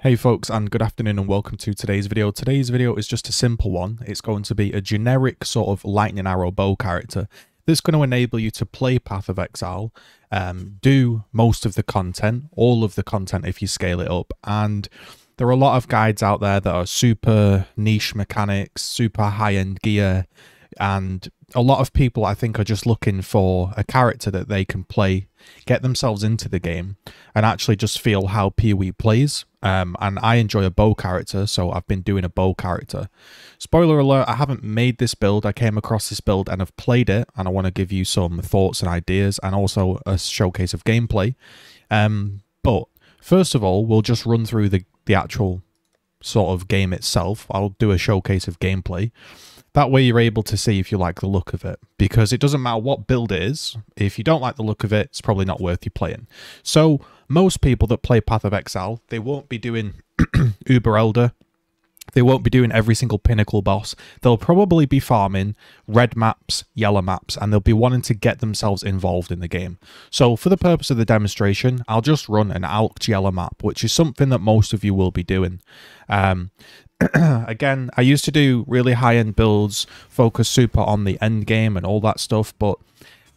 Hey folks, and good afternoon and welcome to today's video. Today's video is just a simple one. It's going to be a generic sort of lightning arrow bow character that's going to enable you to play Path of Exile, do most of the content, all of the content if you scale it up. And there are a lot of guides out there that are super niche mechanics, super high-end gear, and a lot of people I think are just looking for a character that they can play, get themselves into the game, and actually just feel how PoE plays. And I enjoy a bow character, so I've been doing a bow character. Spoiler alert, I haven't made this build. I came across this build and have played it, and I want to give you some thoughts and ideas and also a showcase of gameplay. But first of all, we'll just run through the actual sort of game itself. I'll do a showcase of gameplay. That way you're able to see if you like the look of it, because it doesn't matter what build it is. If you don't like the look of it, it's probably not worth you playing. So most people that play Path of Exile, they won't be doing Uber Elder. They won't be doing every single pinnacle boss. They'll probably be farming red maps, yellow maps, and they'll be wanting to get themselves involved in the game. So for the purpose of the demonstration, I'll just run an alked yellow map, which is something that most of you will be doing. Again, I used to do really high-end builds, focus super on the end game and all that stuff, but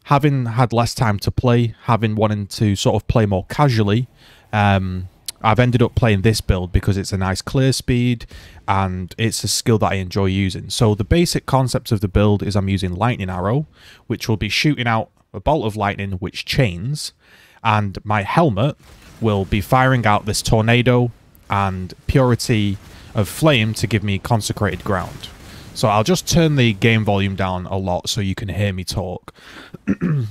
having had less time to play, having wanted to sort of play more casually, I've ended up playing this build because it's a nice clear speed and it's a skill that I enjoy using. So the basic concept of the build is I'm using Lightning Arrow, which will be shooting out a bolt of lightning which chains, and my helmet will be firing out this tornado and purity of flame to give me consecrated ground. So I'll just turn the game volume down a lot so you can hear me talk.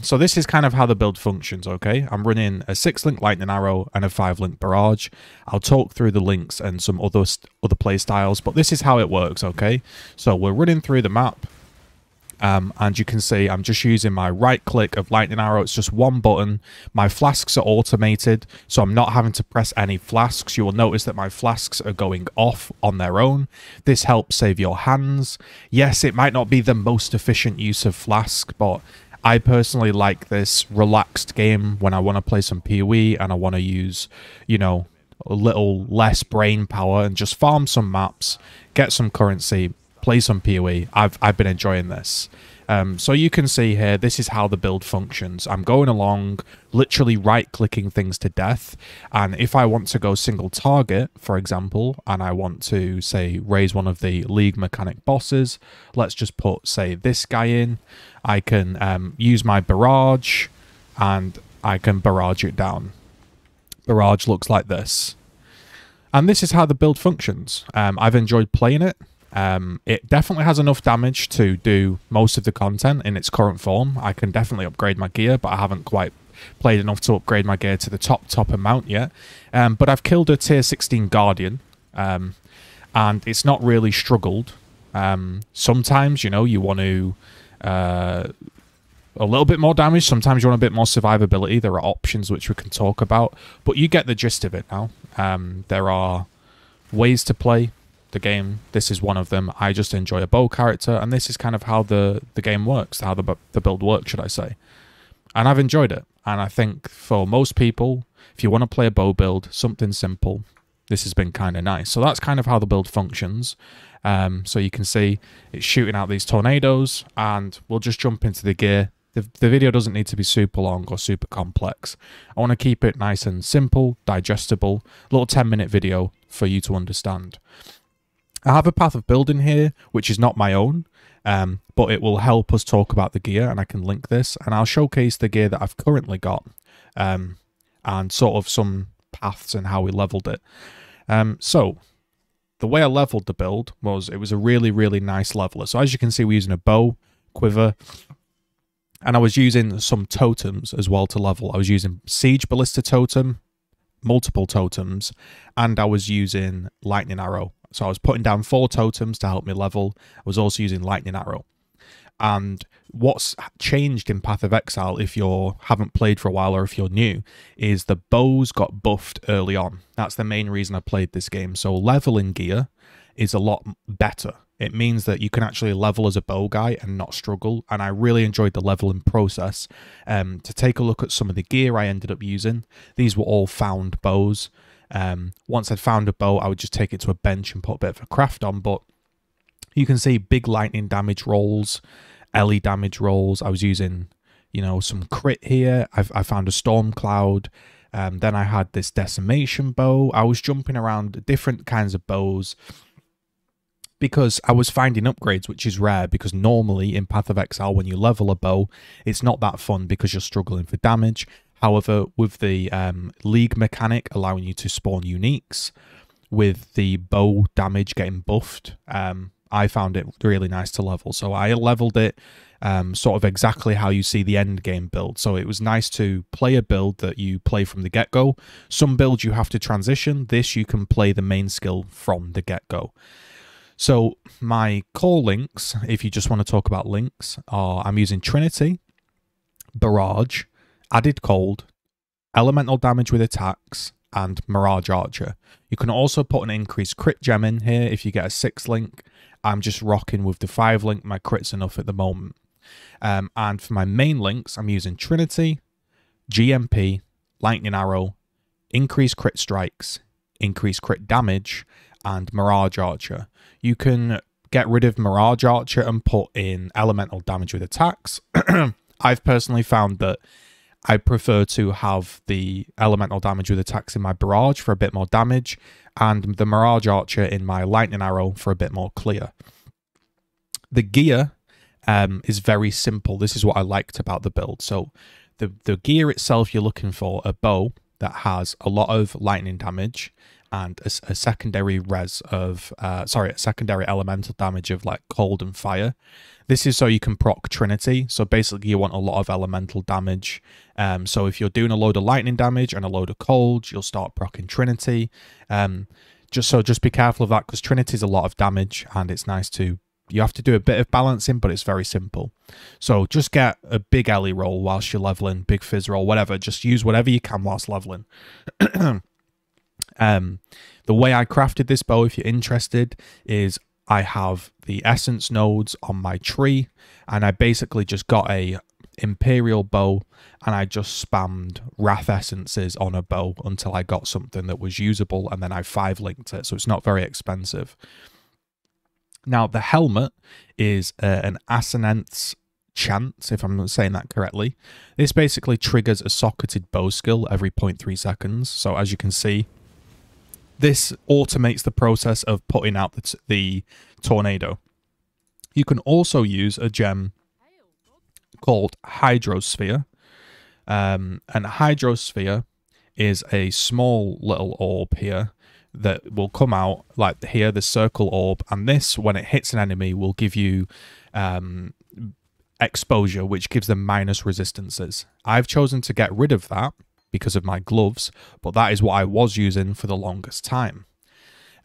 So this is kind of how the build functions, okay? I'm running a 6-link lightning arrow and a 5-link barrage. I'll talk through the links and some other play styles, but this is how it works, okay? So we're running through the map. And you can see I'm just using my right click of lightning arrow. It's just one button. My flasks are automated, so I'm not having to press any flasks. You will notice that my flasks are going off on their own. This helps save your hands. Yes, it might not be the most efficient use of flask, but I personally like this relaxed game when I want to play some PoE and I want to use, you know, a little less brain power and just farm some maps, get some currency, play some PoE. I've been enjoying this. So you can see here, this is how the build functions. I'm going along, literally right-clicking things to death. And if I want to go single target, for example, and I want to, say, raise one of the League mechanic bosses, let's just put, say, this guy in. I can use my barrage, and I can barrage it down. Barrage looks like this. And this is how the build functions. I've enjoyed playing it. It definitely has enough damage to do most of the content in its current form. I can definitely upgrade my gear, but I haven't quite played enough to upgrade my gear to the top amount yet. But I've killed a tier 16 Guardian, and it's not really struggled. Sometimes, you know, you want to a little bit more damage. Sometimes you want a bit more survivability. There are options which we can talk about, but you get the gist of it now. There are ways to play the game. This is one of them. I just enjoy a bow character, and this is kind of how the game works, how the build works, should I say. And I've enjoyed it, and I think for most people, if you want to play a bow build, something simple, this has been kind of nice. So that's kind of how the build functions. So you can see it's shooting out these tornadoes, and we'll just jump into the gear. The video doesn't need to be super long or super complex. I want to keep it nice and simple, digestible, little 10-minute video for you to understand. I have a path of building here, which is not my own, but it will help us talk about the gear, and I can link this, and I'll showcase the gear that I've currently got, and sort of some paths and how we leveled it. So the way I leveled the build was, it was a really, really nice leveler. So as you can see, we're using a bow, quiver, and I was using some totems as well to level. I was using Siege Ballista Totem, multiple totems, and I was using Lightning Arrow. So I was putting down 4 totems to help me level. I was also using Lightning Arrow. And what's changed in Path of Exile, if you haven't played for a while or if you're new, is the bows got buffed early on. That's the main reason I played this game. So leveling gear is a lot better. It means that you can actually level as a bow guy and not struggle. And I really enjoyed the leveling process. To take a look at some of the gear I ended up using, these were all found bows. Once I'd found a bow, I would just take it to a bench and put a bit of a craft on. But you can see big lightning damage rolls, LE damage rolls. I was using, you know, some crit here. I found a storm cloud. Then I had this decimation bow. I was jumping around different kinds of bows because I was finding upgrades, which is rare, because normally in Path of Exile, when you level a bow, it's not that fun because you're struggling for damage. However, with the League mechanic allowing you to spawn uniques, with the bow damage getting buffed, I found it really nice to level. So I leveled it sort of exactly how you see the end game build. So it was nice to play a build that you play from the get-go. Some builds you have to transition. This you can play the main skill from the get-go. So my core links, if you just want to talk about links, are I'm using Trinity, Barrage, Added Cold, Elemental Damage with Attacks, and Mirage Archer. You can also put an increased crit gem in here if you get a 6 link. I'm just rocking with the 5 link. My crit's enough at the moment. And for my main links, I'm using Trinity, GMP, Lightning Arrow, Increased Crit Strikes, Increased Crit Damage, and Mirage Archer. You can get rid of Mirage Archer and put in Elemental Damage with Attacks. I've personally found that I prefer to have the Elemental Damage with Attacks in my Barrage for a bit more damage, and the Mirage Archer in my Lightning Arrow for a bit more clear. The gear is very simple. This is what I liked about the build. So the gear itself, you're looking for a bow that has a lot of lightning damage and a secondary res of, a secondary elemental damage of like cold and fire. This is so you can proc Trinity. So basically you want a lot of elemental damage. So if you're doing a load of lightning damage and a load of cold, you'll start proccing Trinity. Just be careful of that, because Trinity is a lot of damage, and it's nice to, you have to do a bit of balancing, but it's very simple. So just get a big LE roll whilst you're leveling, big fizz roll, whatever. Just use whatever you can whilst leveling. The way I crafted this bow, if you're interested, is I have the essence nodes on my tree, and I basically just got a imperial bow, and I just spammed wrath essences on a bow until I got something that was usable, and then I 5 linked it, so it's not very expensive. Now the helmet is an Assonance chance, if I'm saying that correctly. This basically triggers a socketed bow skill every 0.3 seconds. So as you can see, this automates the process of putting out the tornado. You can also use a gem called Hydrosphere. And Hydrosphere is a small little orb here that will come out like here, the circle orb, and this, when it hits an enemy, will give you exposure, which gives them minus resistances. I've chosen to get rid of that because of my gloves, but that is what I was using for the longest time.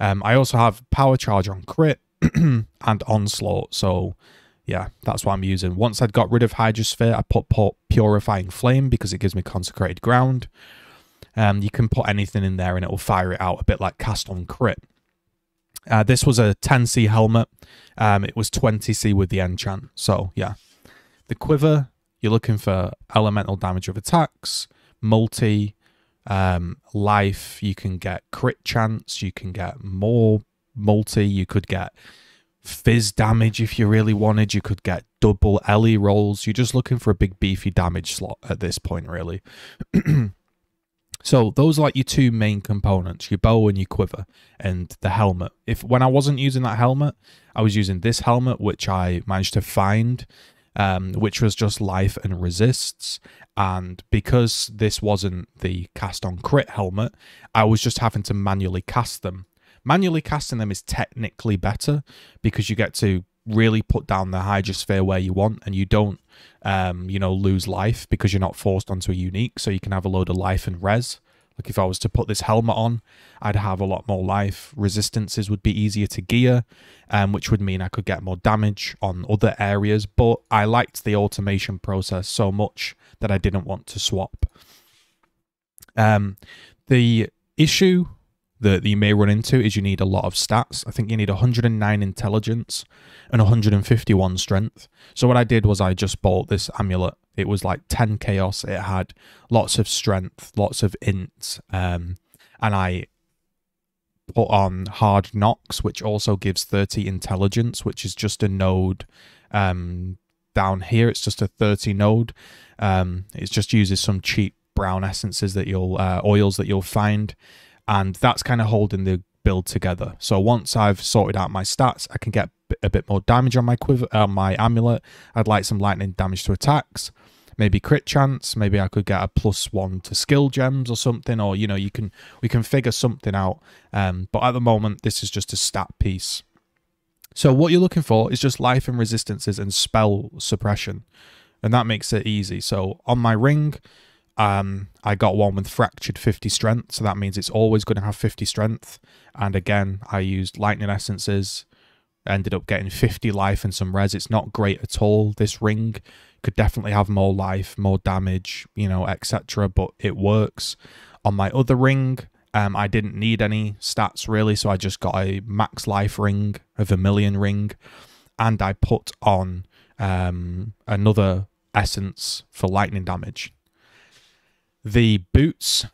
I also have power charge on crit and onslaught, so yeah, that's what I'm using. Once I'd got rid of Hydrosphere, I put Purifying Flame because it gives me consecrated ground. You can put anything in there and it will fire it out, a bit like cast on crit. This was a 10C helmet. It was 20C with the enchant. So yeah, the quiver, you're looking for elemental damage of attacks, multi, life. You can get crit chance. You can get more multi. You could get fizz damage if you really wanted. You could get double LE rolls. You're just looking for a big beefy damage slot at this point, really. So those are like your 2 main components, your bow and your quiver, and the helmet. When I wasn't using that helmet, I was using this helmet, which I managed to find, which was just life and resists. And because this wasn't the cast on crit helmet, I was just having to manually cast them. Manually casting them is technically better because you get to really put down the Hydrosphere where you want, and you don't lose life because you're not forced onto a unique, so you can have a load of life and res. Like if I was to put this helmet on, I'd have a lot more life. Resistances would be easier to gear, which would mean I could get more damage on other areas, but I liked the automation process so much that I didn't want to swap. The issue that you may run into is you need a lot of stats. I think you need 109 intelligence and 151 strength. So what I did was I just bought this amulet. It was like 10 chaos. It had lots of strength, lots of ints, and I put on Hard Knocks, which also gives 30 intelligence, which is just a node down here. It's just a 30 node. It just uses some cheap brown essences that oils that you'll find, and that's kind of holding the build together. So once I've sorted out my stats, I can get a bit more damage on my my amulet. I'd like some lightning damage to attacks, maybe crit chance, maybe I could get a +1 to skill gems or something, or we can figure something out. But at the moment, this is just a stat piece. So what you're looking for is just life and resistances and spell suppression, and that makes it easy. So on my ring, I got one with fractured 50 strength, so that means it's always going to have 50 strength. And again, I used lightning essences, ended up getting 50 life and some res. It's not great at all. This ring could definitely have more life, more damage, etc., but it works. On my other ring, I didn't need any stats really, so I just got a max life ring, a vermilion ring, and I put on another essence for lightning damage. The boots,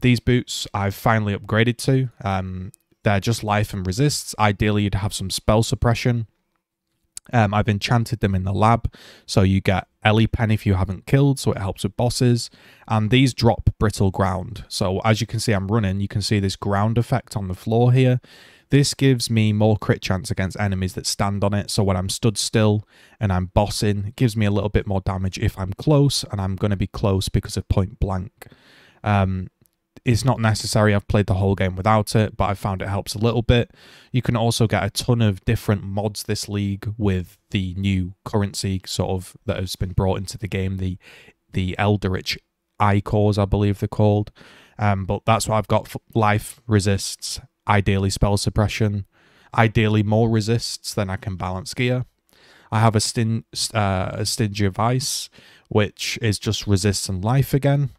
these boots I've finally upgraded to. They're just life and resists. Ideally, you'd have some spell suppression. I've enchanted them in the lab, so you get Ellie Pen if you haven't killed, so it helps with bosses. And these drop brittle ground. So as you can see, I'm running. You can see this ground effect on the floor here. This gives me more crit chance against enemies that stand on it. So when I'm stood still and I'm bossing, it gives me a little bit more damage if I'm close, and I'm going to be close because of point blank. It's not necessary. I've played the whole game without it, but I found it helps a little bit. You can also get a ton of different mods this league with the new currency sort of that has been brought into the game, the Eldritch Icores, I believe they're called. But that's what I've got for life, resists, ideally spell suppression, ideally more resists, then I can balance gear. I have a Stingy of Ice, which is just resists and life again.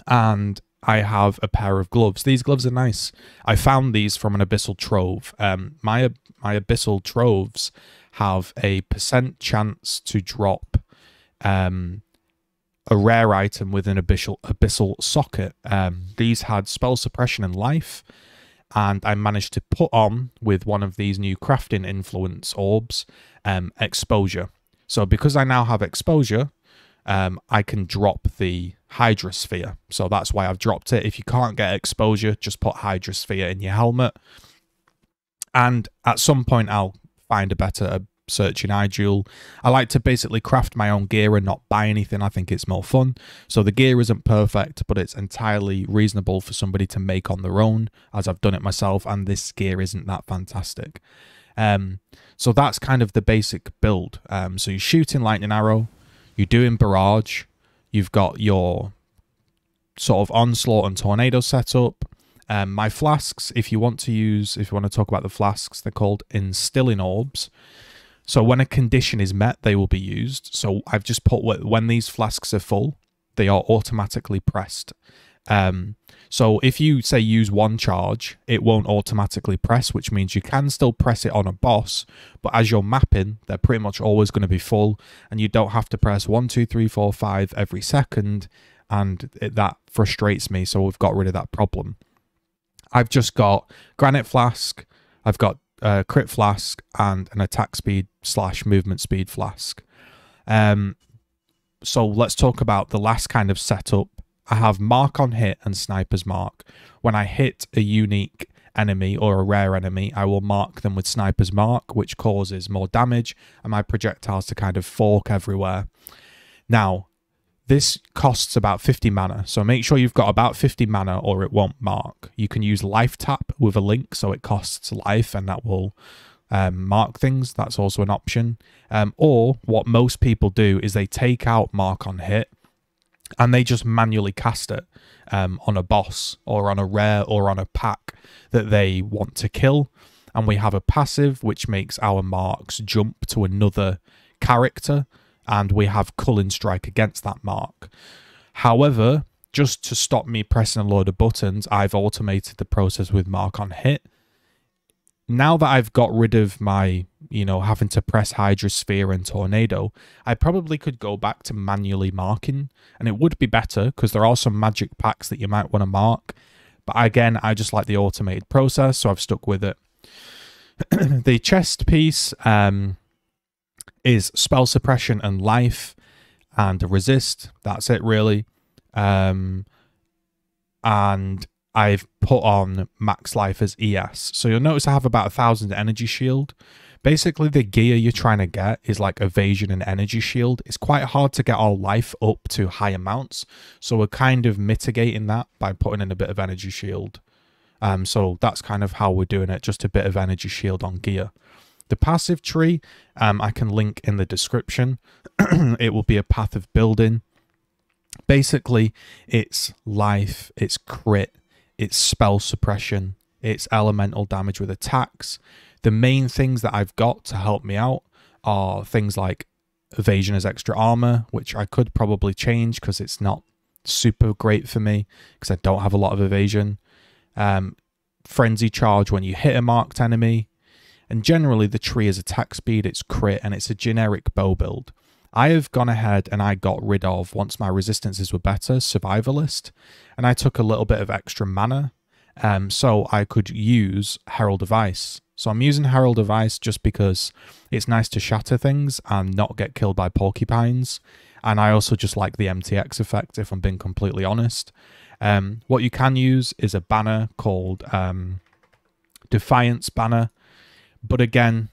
And I have a pair of gloves. These gloves are nice. I found these from an Abyssal Trove. My Abyssal Troves have a % chance to drop a rare item with an Abyssal Socket. These had spell suppression and life, and I managed to put on with one of these new crafting influence orbs exposure. So because I now have exposure, I can drop the Hydrosphere. So that's why I've dropped it. If you can't get exposure, just put Hydrosphere in your helmet. And at some point, I'll find a better searching eye jewel. I like to basically craft my own gear and not buy anything. I think it's more fun. So the gear isn't perfect, but it's entirely reasonable for somebody to make on their own, as I've done it myself, and this gear isn't that fantastic. So that's kind of the basic build. So you're shooting lightning arrow, you're doing barrage, you've got your sort of onslaught and tornado setup. My flasks, if you want to talk about the flasks, they're called instilling orbs. So when a condition is met, they will be used. So I've just put when these flasks are full, they are automatically pressed. So if you say use one charge, it won't automatically press, which means you can still press it on a boss, but as you're mapping, they're pretty much always going to be full, and you don't have to press 1, 2, 3, 4, 5 every second, and that frustrates me, so we've got rid of that problem. I've just got Granite Flask, I've got Crit Flask, and an attack speed / movement speed flask. So let's talk about the last kind of setup. I have Mark on Hit and Sniper's Mark. When I hit a unique enemy or a rare enemy, I will mark them with Sniper's Mark, which causes more damage, and my projectiles to kind of fork everywhere. Now, this costs about 50 mana, so make sure you've got about 50 mana or it won't mark. You can use Life Tap with a link, so it costs life and that will mark things. That's also an option. Or what most people do is they take out Mark on Hit and they just manually cast it on a boss or on a rare or on a pack that they want to kill. And we have a passive which makes our marks jump to another character, and we have Culling Strike against that mark. However, just to stop me pressing a load of buttons, I've automated the process with Mark on Hit. Now that I've got rid of my, having to press Hydrosphere and Tornado, I probably could go back to manually marking, and it would be better because there are some magic packs that you might want to mark, But again, I just like the automated process, so I've stuck with it. The chest piece is spell suppression and life and resist. That's it, really. And I've put on max life as ES. So you'll notice I have about 1,000 energy shield. Basically, the gear you're trying to get is like evasion and energy shield. It's quite hard to get our life up to high amounts. So we're kind of mitigating that by putting in a bit of energy shield. So that's kind of how we're doing it, just a bit of energy shield on gear. The passive tree, I can link in the description. It will be a path of building. Basically, it's life, it's crit, it's spell suppression, it's elemental damage with attacks. The main things that I've got to help me out are things like evasion as extra armor, which I could probably change because it's not super great for me because I don't have a lot of evasion. Frenzy charge when you hit a marked enemy. And generally the tree is attack speed, it's crit, and it's a generic bow build. I have gone ahead and I got rid of, once my resistances were better, Survivalist, and I took a little bit of extra mana, so I could use Herald of Ice. So I'm using Herald of Ice just because it's nice to shatter things and not get killed by porcupines, and I also just like the MTX effect, if I'm being completely honest. What you can use is a banner called Defiance Banner, but again,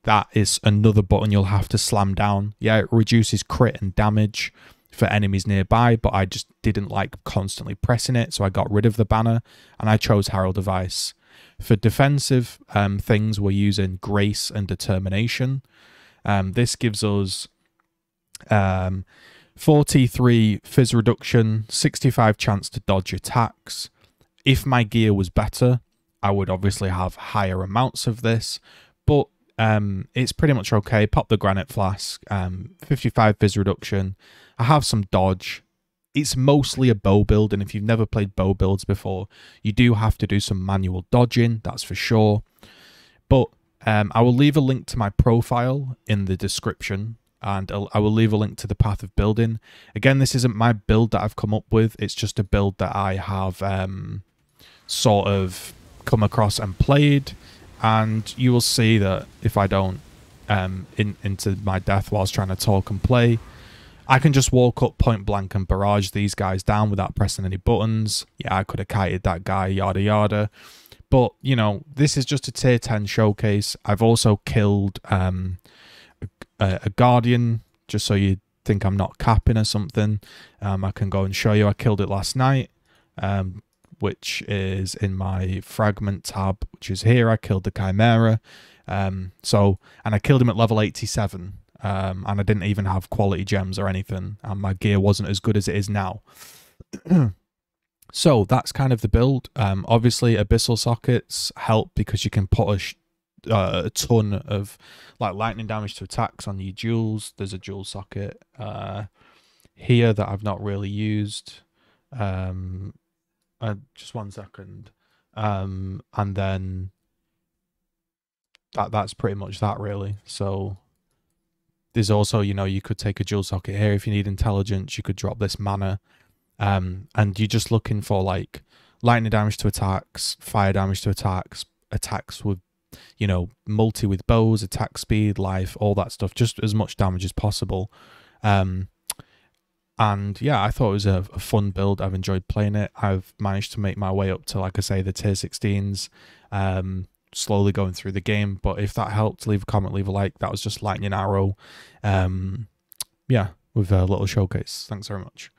that is another button you'll have to slam down. Yeah, it reduces crit and damage for enemies nearby, but I just didn't like constantly pressing it, so I got rid of the banner, and I chose Herald of Ice. For defensive things, we're using Grace and Determination. This gives us 43 fizz reduction, 65 chance to dodge attacks. If my gear was better, I would obviously have higher amounts of this, but it's pretty much okay. Pop the Granite Flask, 55 fizz reduction. I have some dodge. It's mostly a bow build, and if you've never played bow builds before, you do have to do some manual dodging, that's for sure. But I will leave a link to my profile in the description, and I will leave a link to the path of building. Again, this isn't my build that I've come up with, it's just a build that I have sort of come across and played, and you will see that if I don't into my death whilst trying to talk and play, I can just walk up point blank and barrage these guys down without pressing any buttons. Yeah, I could have kited that guy, yada yada. But, you know, this is just a tier 10 showcase. I've also killed a Guardian, just so you think I'm not capping or something. I can go and show you. I killed it last night, which is in my fragment tab, which is here. I killed the Chimera. And I killed him at level 87. And I didn't even have quality gems or anything, and my gear wasn't as good as it is now. So that's kind of the build. Obviously, abyssal sockets help because you can put a ton of like lightning damage to attacks on your jewels. There's a jewel socket here that I've not really used. Just 1 second, and then that's pretty much that really. So there's also, you know, you could take a jewel socket here if you need intelligence. You could drop this mana, and you're just looking for like lightning damage to attacks, fire damage to attacks, attacks with, you know, multi with bows, attack speed, life, all that stuff, just as much damage as possible. And yeah, I thought it was a fun build. I've enjoyed playing it. I've managed to make my way up to, like I say, the tier 16s. Slowly going through the game, but if that helped, leave a comment, leave a like. That was just lightning arrow, yeah, with a little showcase. Thanks very much.